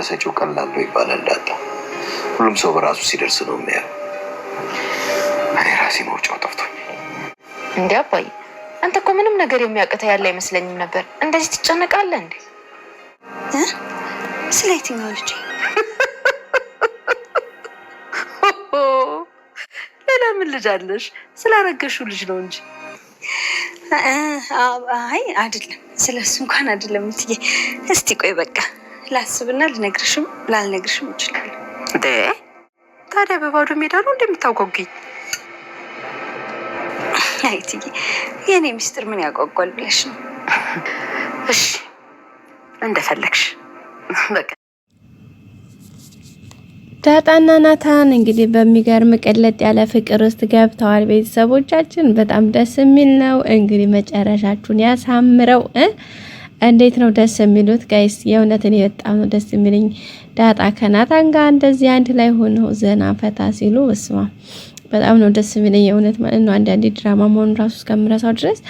ለሰጪው ቀላል ነው ይባላል ዳጣ። ሁሉም ሰው በራሱ ሲደርስ ነው የሚያየው። እኔ ራሴ መውጫው ጠፍቶኝ። እንዴ አባዬ፣ አንተ እኮ ምንም ነገር የሚያቅተህ ያለ አይመስለኝም ነበር። እንደዚህ ትጨነቃለህ እንዴ? ስለ የትኛው ልጅ? ሌላ ምን ልጅ አለሽ? ስላረገሽው ልጅ ነው እንጂ። አይ አይደለም፣ ስለሱ እንኳን አይደለም እትዬ። እስቲ ቆይ በቃ ላስብና ልነግርሽም ላልነግርሽም እችላለሁ። ታዲያ በባዶ ሜዳ ነው እንደምታጓጉኝ? አይ እትዬ፣ የኔ ሚስጥር ምን ያጓጓል ብለሽ ነው? እሺ እንደፈለግሽ በቃ። ዳጣና ናታን እንግዲህ በሚገርም ቅልጥ ያለ ፍቅር ውስጥ ገብተዋል። ቤተሰቦቻችን በጣም ደስ የሚል ነው። እንግዲህ መጨረሻችሁን ያሳምረው። እንዴት ነው ደስ የሚሉት ጋይስ? የእውነት እኔ በጣም ነው ደስ የሚለኝ ዳጣ ከናታን ጋር እንደዚህ አንድ ላይ ሆነው ዘና ፈታ ሲሉ በስማ በጣም ነው ደስ የሚለኝ የእውነት ማለት ነው። አንዳንዴ ድራማ መሆኑን ራሱ እስከምረሳው ድረስ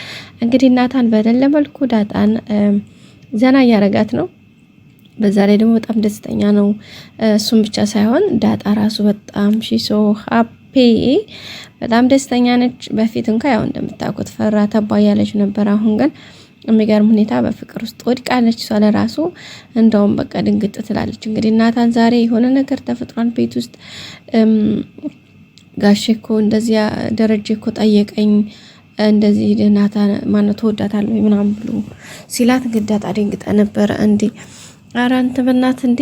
እንግዲህ ናታን በሌለ መልኩ ዳጣን ዘና እያረጋት ነው። በዛ ላይ ደግሞ በጣም ደስተኛ ነው። እሱም ብቻ ሳይሆን ዳጣ ራሱ በጣም ሺሶ ሃፒ በጣም ደስተኛ ነች። በፊት እንኳን ያው እንደምታውቁት ፈራ ተባ ያለች ነበር። አሁን ግን የሚገርም ሁኔታ በፍቅር ውስጥ ወድቃለች። እሷ ለራሱ እንደውም በቃ ድንግጥ ትላለች። እንግዲህ ናታን ዛሬ የሆነ ነገር ተፈጥሯል ቤት ውስጥ። ጋሼ እኮ እንደዚያ ደረጀ እኮ ጠየቀኝ እንደዚህ ናታን ማነው ተወዳታለሁ ምናምን ብሎ ሲላት እንግዲህ ዳጣ ደንግጣ ነበረ። እንዴ ኧረ አንተ በእናትህ እንዴ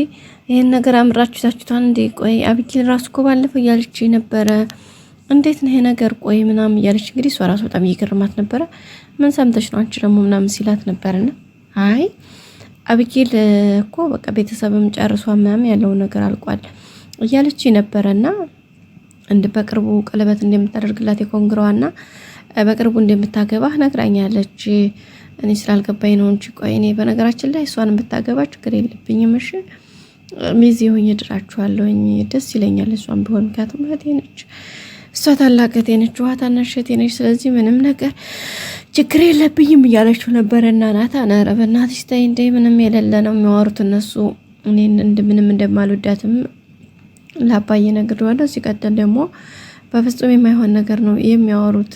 ይሄን ነገር አምራችሁ ታችሁታል እንዴ? ቆይ አብጊል ራሱ እኮ ባለፈው እያለች ነበረ። እንዴት ነው ይሄ ነገር? ቆይ ምናምን እያለች እንግዲህ እሷ ራሱ በጣም እየገረማት ነበረ። ምን ሰምተሽ ነው አንቺ ደግሞ ምናምን ሲላት ነበርና አይ አብጊል እኮ በቃ ቤተሰብም ጨርሷ ምናምን ያለው ነገር አልቋል እያለች ነበረና እንደ በቅርቡ ቀለበት እንደምታደርግላት የኮንግሯና በቅርቡ እንደምታገባህ ነግራኛለች። እኔ ስላልገባኝ ነው እንጂ ቆይ እኔ በነገራችን ላይ እሷን ብታገባ ችግር የለብኝም። እሺ ሚዜ ሆኜ እድራችኋለሁኝ ደስ ይለኛል። እሷን ቢሆን ምክንያቱም እህቴ ነች፣ እሷ ታላቅ እህቴ ነች፣ ውሃ ታናሽ እህቴ ነች። ስለዚህ ምንም ነገር ችግር የለብኝም እያለችው ነበረና ናታን ኧረ በእናትሽ ተይ እንደ ምንም የሌለ ነው የሚያወሩት እነሱ። እኔን ምንም እንደማልወዳትም ለአባዬ ነግሬዋለሁ። ሲቀጥል ደግሞ በፍጹም የማይሆን ነገር ነው የሚያወሩት።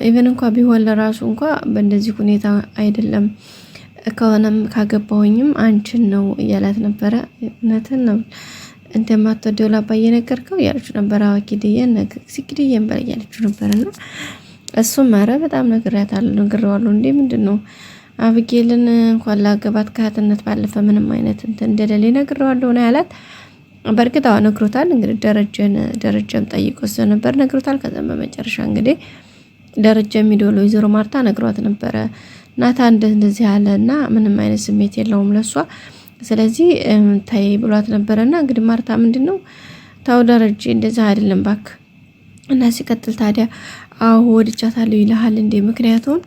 ኢቨን እንኳ ቢሆን ለራሱ እንኳ በእንደዚህ ሁኔታ አይደለም ከሆነም ካገባሁኝም አንቺን ነው እያላት ነበረ። እውነትን ነው እንደማትወደው ለአባዬ ነገርከው እያለችው ነበረ። አዋኪድዬን ሲኪድዬን በል እያለችው ነበረና እሱም ኧረ በጣም ነግሬዋለሁ። እንዴ ምንድን ነው አብጌልን እንኳን ላገባት ከእህትነት ባለፈ ምንም አይነት እንትን እንደሌለ ነግሬዋለሁ ነው ያላት። በእርግጥ አዎ ነግሮታል። እንግዲህ ደረጀም ጠይቆ ነበር ነግሮታል። ከዛም በመጨረሻ እንግዲህ ደረጀ የሚደውል ወይዘሮ ማርታ ነግሯት ነበረ ናታን እንደዚህ ያለና ምንም አይነት ስሜት የለውም ለሷ፣ ስለዚህ ታይ ብሏት ነበረና እንግዲህ ማርታ ምንድነው ታው ደረጀ እንደዚህ አይደለም ባክ እና ሲቀጥል ታዲያ አዎ ወድቻታለሁ ይልሃል እንዴ? ምክንያቱም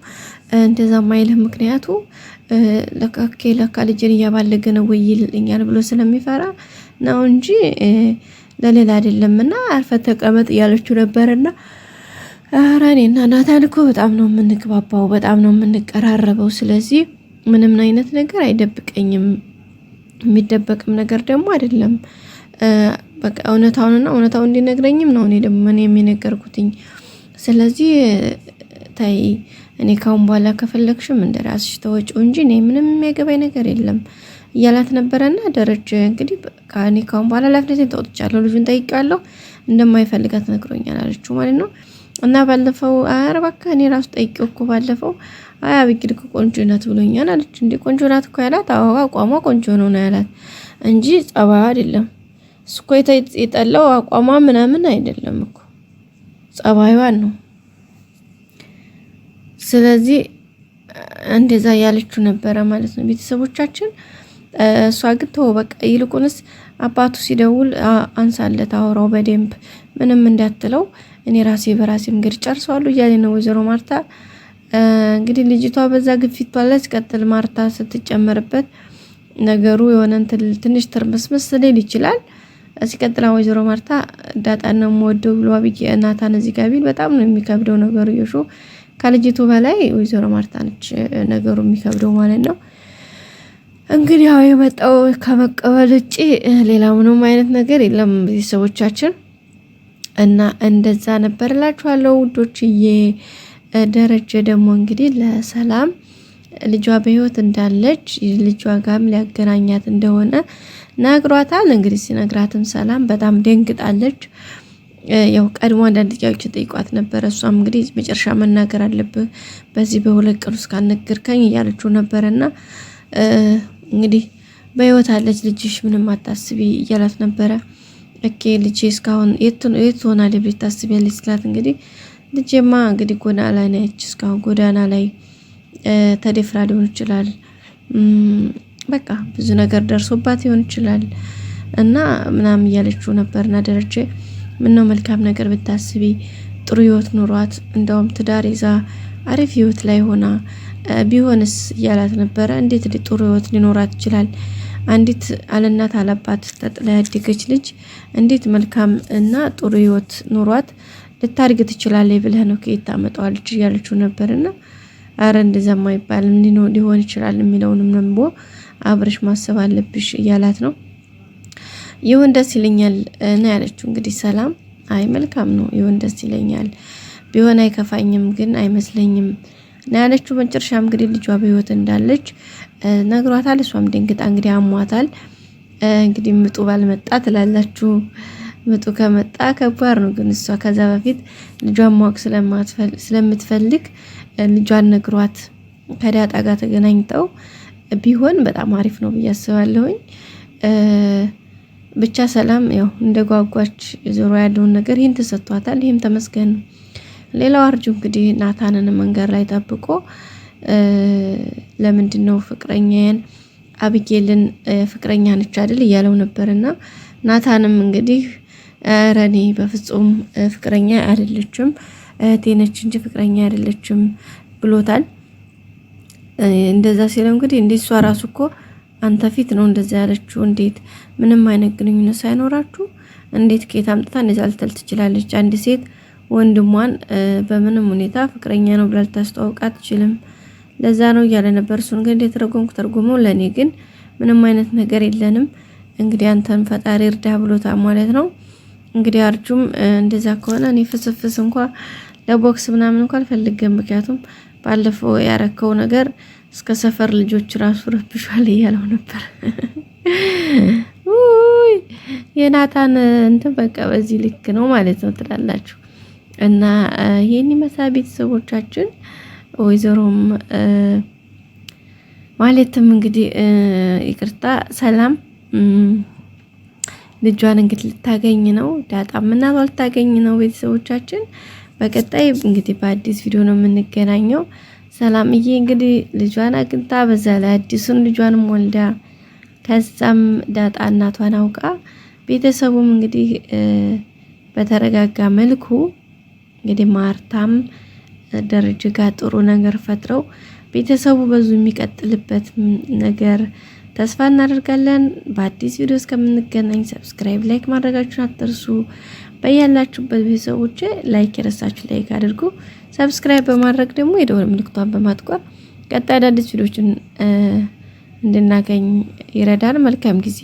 እንደዛ ማይልህ ምክንያቱ ለካ ልጅን እያባለገ ነው ወይ ይልኛል ብሎ ስለሚፈራ ነው እንጂ ለሌላ አይደለምና አርፈ ተቀመጥ እያለችው ነበርና ኧረ እኔና ናታን እኮ በጣም ነው የምንግባባው፣ በጣም ነው የምንቀራረበው። ስለዚህ ምንም አይነት ነገር አይደብቀኝም፣ የሚደበቅም ነገር ደግሞ አይደለም። በቃ እውነታውን እንዲነግረኝም ነው እኔ ደግሞ የሚነገርኩትኝ። ስለዚህ ታይ እኔ ካሁን በኋላ ከፈለግሽም እንደራስሽ ተወጪው እንጂ እኔ ምንም የሚያገባኝ ነገር የለም እያላት ነበረና ደረጀ እንግዲህ ከኔ ካሁን በኋላ ላፍነቴን ተወጥቻለሁ፣ ልጁን ጠይቄዋለሁ እንደማይፈልጋት ነግሮኛል አለችው ማለት ነው። እና ባለፈው ኧረ እባክህ እኔ ራሱ ጠይቄው እኮ ባለፈው አይ አብጊል እኮ ቆንጆ ናት ብሎኛል አለች። እንዴ ቆንጆ ናት እኮ ያላት አዎ አቋሟ ቆንጆ ነው ያላት እንጂ ጸባዩ አይደለም። እሱ እኮ የጠላው አቋሟ ምናምን አይደለም እኮ ጸባዩዋን ነው። ስለዚህ እንደዛ ያለችው ነበረ ማለት ነው ቤተሰቦቻችን። እሷ ግን ተው በቃ ይልቁንስ አባቱ ሲደውል አንሳለት አውራው በደንብ ምንም እንዳትለው እኔ ራሴ በራሴ መንገድ ጨርሰዋለሁ እያለ ነው ወይዘሮ ማርታ። እንግዲህ ልጅቷ በዛ ግፊቷ ላይ ሲቀጥል ማርታ ስትጨመርበት ነገሩ የሆነ ትንሽ ተርመስመስ ሊል ይችላል። ሲቀጥል ወይዘሮ ማርታ ዳጣን ነው የምወደው ብሎ አብይ ናታን እዚህ ጋር ቢል በጣም ነው የሚከብደው ነገሩ። ይሹ ከልጅቱ በላይ ወይዘሮ ማርታ ነች ነገሩ የሚከብደው ማለት ነው። እንግዲህ ያው የመጣው ከመቀበል ውጭ ሌላ ምንም አይነት ነገር የለም ቤተሰቦቻችን። እና እንደዛ ነበር እላችኋለሁ ውዶችዬ። ደረጀ ደግሞ እንግዲህ ለሰላም ልጇ በህይወት እንዳለች ልጇ ጋርም ሊያገናኛት እንደሆነ ነግሯታል። እንግዲህ ሲነግራትም ሰላም በጣም ደንግጣለች። ያው ቀድሞ አንዳንድ ጥያቄዎችን ጠይቋት ነበረ። እሷም እንግዲህ መጨረሻ መናገር አለብህ በዚህ በሁለት ቀን ውስጥ ካልነገርከኝ እያለችው ነበረና እንግዲህ በህይወት አለች ልጅሽ ምንም አታስቢ እያላት ነበረ። ኦኬ ልጄ እስካሁን የት ሆናለች ብለሽ ታስቢያለሽ ስላት እንግዲህ ልጄማ እንግዲህ ጎዳና ላይ ነች፣ እስካሁን ጎዳና ላይ ተደፍራ ሊሆን ይችላል፣ በቃ ብዙ ነገር ደርሶባት ሊሆን ይችላል እና ምናምን እያለችው ነበርና ደረጀ ምነው መልካም ነገር ብታስቢ ጥሩ ህይወት ኑሯት እንደውም ትዳር ይዛ አሪፍ ህይወት ላይ ሆና ቢሆንስ እያላት ነበረ። እንዴት ጥሩ ህይወት ሊኖራት ይችላል? አንዲት አለናት አለባት ተጥላ ያደገች ልጅ እንዴት መልካም እና ጥሩ ህይወት ኑሯት ልታድግ ትችላለች ብለህ ነው ከየት ታመጣዋለች እያለችው ነበርና አረ እንደዛማ አይባልም ሊሆን ይችላል የሚለውንም ነምቦ አብረሽ ማሰብ አለብሽ እያላት ነው። ይሁን ደስ ይለኛል ነው ያለችው። እንግዲህ ሰላም አይ መልካም ነው ይሁን ደስ ይለኛል ቢሆን አይከፋኝም ግን አይመስለኝም ነው ያለችው። መጨረሻም እንግዲህ ልጇ በህይወት እንዳለች ነግሯታል። እሷም ደንግጣ እንግዲህ አሟታል። እንግዲህ ምጡ ባልመጣ ትላላችሁ። ምጡ ከመጣ ከባድ ነው። ግን እሷ ከዛ በፊት ልጇን ማወቅ ስለምትፈልግ ልጇን ነግሯት ከዳጣ ጋር ተገናኝተው ቢሆን በጣም አሪፍ ነው ብዬ አስባለሁኝ። ብቻ ሰላም ያው እንደጓጓች ዞሮ ያለውን ነገር ይህን ተሰጥቷታል። ይህም ተመስገን ነው። ሌላው አርጁ እንግዲህ ናታንን መንገድ ላይ ጠብቆ ለምንድነው ፍቅረኛዬን አብጌልን ፍቅረኛ ነች አይደል እያለው ነበርና ናታንም እንግዲህ ኧረ እኔ በፍጹም ፍቅረኛ አይደለችም እህቴ ነች እንጂ ፍቅረኛ አይደለችም ብሎታል። እንደዛ ሲለው እንግዲህ እንዴ እሷ ራሱ እኮ አንተ ፊት ነው እንደዛ ያለችው፣ እንዴት ምንም አይነት ግንኙነት ሳይኖራችሁ እንዴት ከየት አምጥታ እንደዛ ልትል ትችላለች? አንድ ሴት ወንድሟን በምንም ሁኔታ ፍቅረኛ ነው ብላ ልታስተዋውቅ አትችልም። ለዛ ነው እያለ ነበር። እሱን ግን እንዴት ተርጉመው ለኔ ግን ምንም አይነት ነገር የለንም እንግዲህ አንተን ፈጣሪ እርዳ ብሎታ ማለት ነው። እንግዲህ አርጁም እንደዛ ከሆነ እኔ ፍስፍስ እንኳን ለቦክስ ምናምን እንኳን አልፈልግም፣ ምክንያቱም ባለፈው ያረከው ነገር እስከ ሰፈር ልጆች ራሱ ረብሻል እያለው ነበር። የናታን እንትን በቃ በዚህ ልክ ነው ማለት ነው ትላላችሁ። እና ይሄን ይመስላል ቤተሰቦቻችን። ወይዘሮም ማለትም እንግዲህ ይቅርታ ሰላም ልጇን እንግዲህ ልታገኝ ነው። ዳጣም እናቷ ልታገኝ ነው ቤተሰቦቻችን። በቀጣይ እንግዲህ በአዲስ ቪዲዮ ነው የምንገናኘው። ሰላምዬ እንግዲህ ልጇን አግኝታ በዛ ላይ አዲሱን ልጇንም ወልዳ ከዛም ዳጣ እናቷን አውቃ ቤተሰቡም እንግዲህ በተረጋጋ መልኩ እንግዲህ ማርታም ደረጀ ጋር ጥሩ ነገር ፈጥረው ቤተሰቡ በዙ የሚቀጥልበት ነገር ተስፋ እናደርጋለን። በአዲስ ቪዲዮ እስከምንገናኝ ሰብስክራይብ፣ ላይክ ማድረጋችሁን አትርሱ። በያላችሁበት ቤተሰቦቼ ላይክ የረሳችሁ ላይክ አድርጉ። ሰብስክራይብ በማድረግ ደግሞ የደወል ምልክቷን በማጥቆር ቀጣይ አዳዲስ ቪዲዮችን እንድናገኝ ይረዳል። መልካም ጊዜ